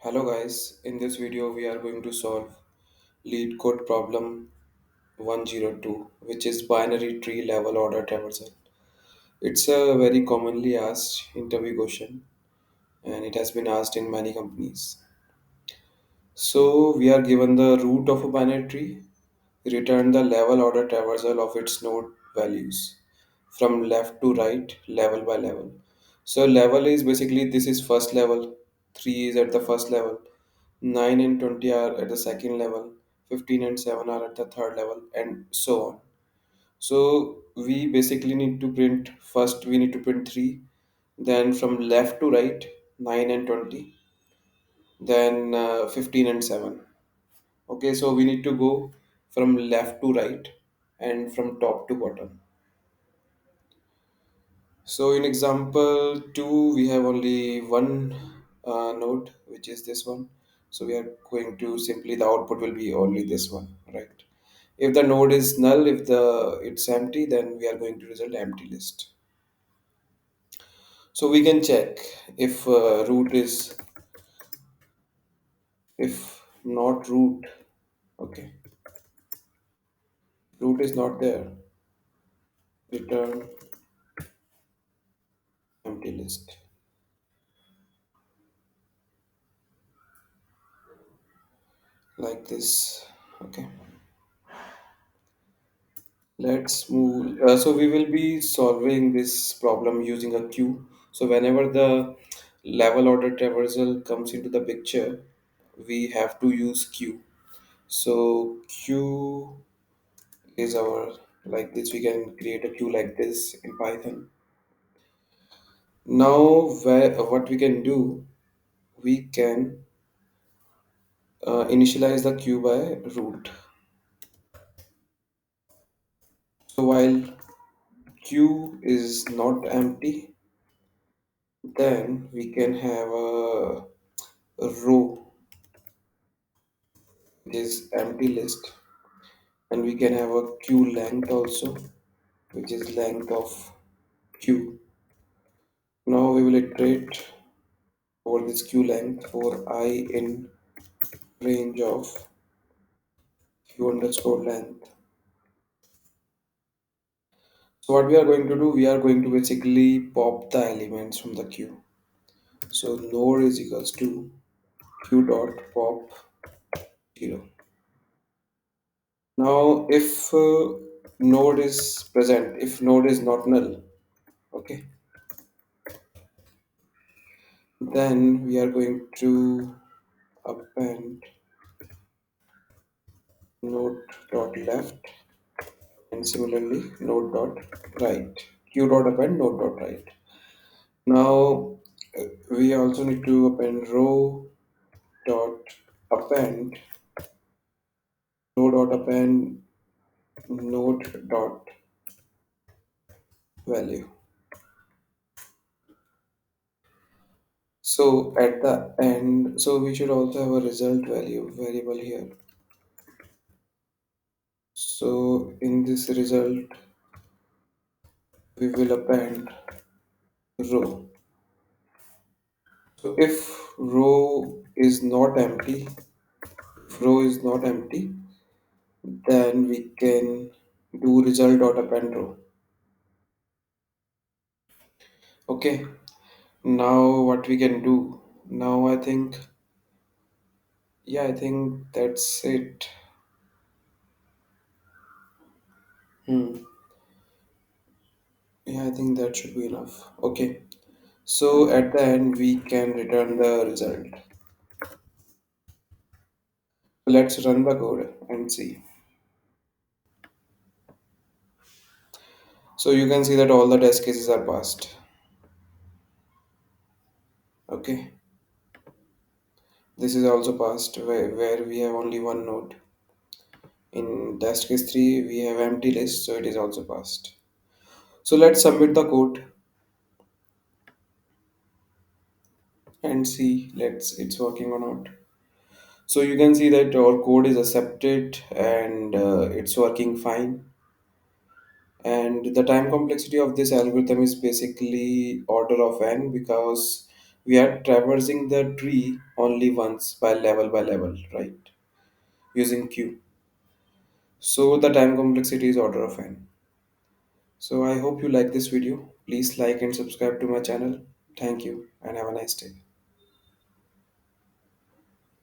Hello guys, in this video we are going to solve LeetCode problem 102, which is binary tree level order traversal. It's a very commonly asked interview question and it has been asked in many companies. So we are given the root of a binary tree, return the level order traversal of its node values from left to right, level by level. So level is basically this is first level, 3 is at the first level, 9 and 20 are at the second level, 15 and 7 are at the third level, and so on. So we basically need to print first, we need to print 3, then from left to right, 9 and 20, then 15 and 7. Okay, so we need to go from left to right and from top to bottom. So in example 2, we have only one node, which is this one. So we are going to simply the output will be only this one, right? If the node is null, if the it's empty, then we are going to result empty list. So we can check if root is if not root. Okay, root is not there. Return empty list like this. Okay. Let's move. So we will be solving this problem using a queue. So whenever the level order traversal comes into the picture, we have to use queue. So queue is our like this. We can create a queue like this in Python. Now, what we can do, we can initialize the queue by root. So while queue is not empty, then we can have a row is empty list, and we can have a queue length also, which is length of queue. Now we will iterate over this queue length for I in range of queue underscore length. So what we are going to do, we are going to basically pop the elements from the queue. So node is equals to queue dot pop 0. Now if node is present, if node is not null, okay, then we are going to append node dot left and similarly node dot right. Q dot append node dot right. Now we also need to append row dot append row dot append node dot value. So at the end, so we should also have a result value variable here. So in this result, we will append row. So if row is not empty, if row is not empty, then we can do result dot append row. Okay, now what we can do now, I think, yeah, I think that's it. Yeah, I think that should be enough. Okay, so at the end we can return the result. Let's run the code and see. So you can see that all the test cases are passed. Okay, this is also passed where we have only one node. In test case 3 we have empty list, so it is also passed. So let's submit the code and see let's it's working or not. So you can see that our code is accepted and it's working fine. And the time complexity of this algorithm is basically order of n, because We are traversing the tree only once by level, right? Using queue. So the time complexity is order of n. So I hope you like this video. Please like and subscribe to my channel. Thank you and have a nice day.